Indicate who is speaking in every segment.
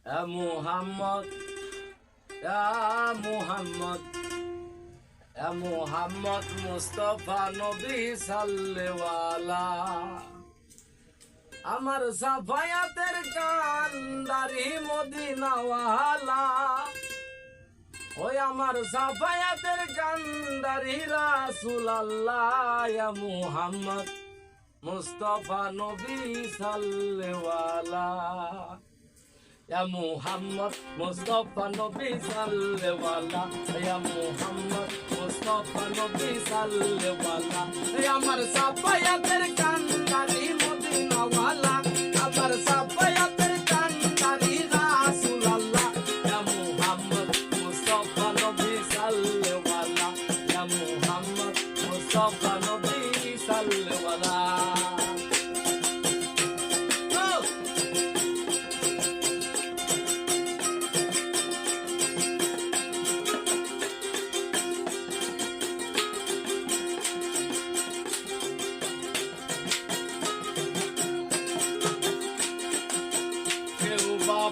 Speaker 1: মুহাম্মদ মুহাম্মদ মুহাম্মদ মুস্তফা নবী সাল্লেওয়ালা আমার সাফায়াতের কান্দারি মদিনাওয়ালা ওই আমার সাফায়াতের কান্দারি রাসূল আল্লাহ ইয়া মুহাম্মদ মুস্তফা নবী সাল্লেওয়ালা ইয়া মুহাম্মদ মুস্তফা নবী সাল্লেওয়ালা ইয়া মুহাম্মদ মুস্তফা নবী সাল্লেওয়ালা আমার সাফায়াতের কান্দারি মদিনাওয়ালা আমার সাফায়াতের কান্দারি রাসূল আল্লাহ ইয়া মুহাম্মদ মুস্তফা নবী সাল্লেওয়ালা ইয়া মুহাম্মদ মুস্তফা নবী সাল্লেওয়ালা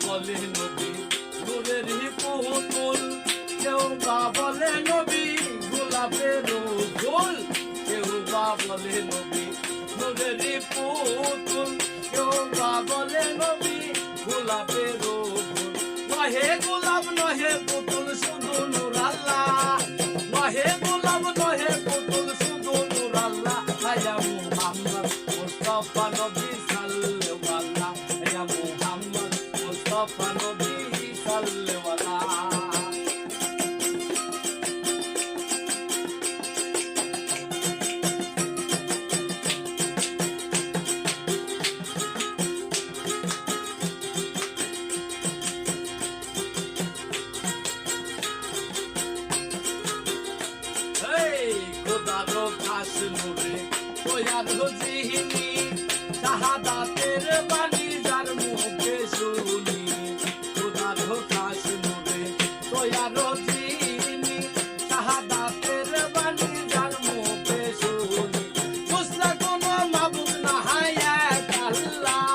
Speaker 1: বলে নবী নূরের পুতুল কেউ বা বলে নবী গোলাপের ফুল কেউ বা বলে নবী নূরের পুতুল কেউ বা বলে নবী গোলাপের ফুল নহে গোলাপ নহে পুতুল শুধু নূর আল্লাহ নহে গোলাপ নহে পুতুল শুধু নূর আল্লাহ ইয়া মুহাম্মদ মুস্তাফা নবী সাল্লেওয়ালা ইয়া মুহাম্মদ মুস্তফা নবী সাল্লেওয়ালা খোদারো খাস নূরে তোয়ারো জিহিনী শাহাদাতের বাণী যার মুখে শুনি খোদারো খাস নূরে তোয়ারো জিহিনী শাহাদাতের বাণী যার মুখে শুনি দুসরা কোনো মাবুদ না হয় এক আল্লাহ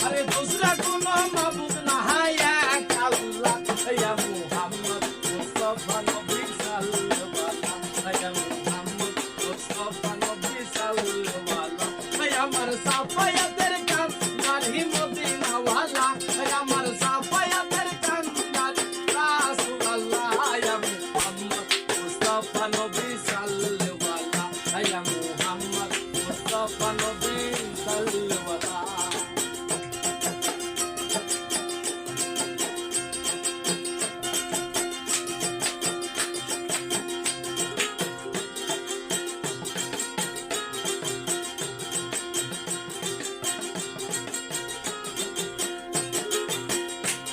Speaker 1: আরে দুসরা কোনো মাবুদ না হয় এক আল্লাহ ইয়া মুহাম্মদ মুস্তাফা নবী সাল্লেওয়ালা ইয়া মুহাম্মদ মুস্তাফা নবী সাল্লেওয়ালা আমার সাফায়াতের কান্দারি মদিনাওয়ালা আমার সাফায়াতের কান্দারি রাসূল আল্লাহ ইয়া মুহাম্মদ মুস্তাফা নবী সাল্লেওয়ালা ইয়া মুহাম্মদ মুস্তাফা নবী সাল্লেওয়ালা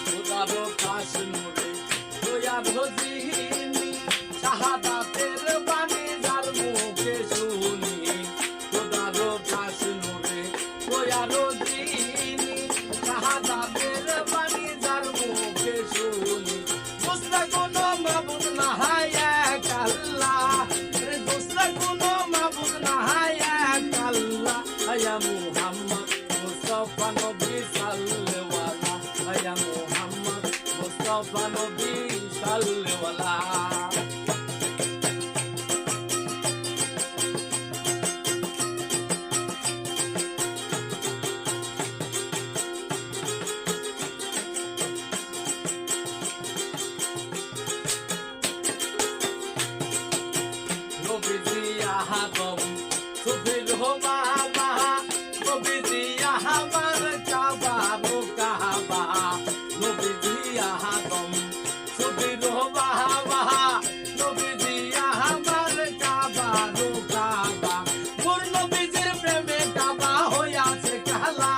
Speaker 1: খোদারো খাস নূরে তোয়ারো জিহিনী শাহাদাতের বাণী যার মুখে শুনি খোদারো খাস নূরে তোয়ারো জিহিনী শাহাদাতের বাণী যার মুখে শুনি দুসরা কোনো মাবুদ না হয় এক আল্লাহ দুসরা কোনো মাবুদ না হয় এক আল্লাহ ইয়া মুহাম্মদ মুস্তাফা নবী সাল্লেওয়ালা ইয়া মুহাম্মদ মুস্তাফা নবী সাল্লেওয়ালা নবীজি আহাদম সুফির হো বাবা নবীজি আহাবার কাবা রো কাবা নবীজি আহাদম সুফির হো বাবা নবীজি আহাবার কাবা রো কাবা নূর নবীজির প্রেমে কাবা হইয়াছে কালা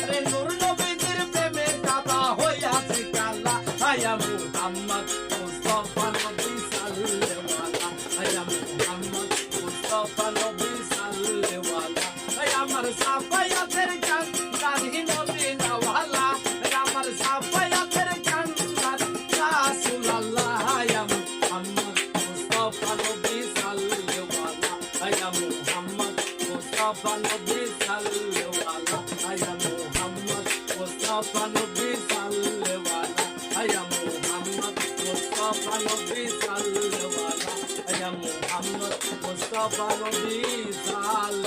Speaker 1: রে নূর নবীজির প্রেমে কাবা হইয়াছে কালা ইয়া মুহাম্মদ মুস্তাফা নবী সাল্লেওয়ালা ইয়া মুহাম্মদ মুস্তাফা নবী সাল্লেওয়ালা আমার সাফায়াতের কান্দারি মদিনাওয়ালা আমার সাফায়াতের কান্দারি রাসূল আল্লাহ ইয়া মুহাম্মদ মুস্তাফা নবী সাল্লেওয়ালা ইয়া মুহাম্মদ মুস্তাফা নবী সাল্লেওয়ালা ইয়া মুহাম্মদ মুস্তাফা নবী সাল্লেওয়ালা মুস্তফা নবী সাল্লাল্লাহু আলাইহি মুহাম্মদ মুস্তফা নবী সাল্লাল্লাহু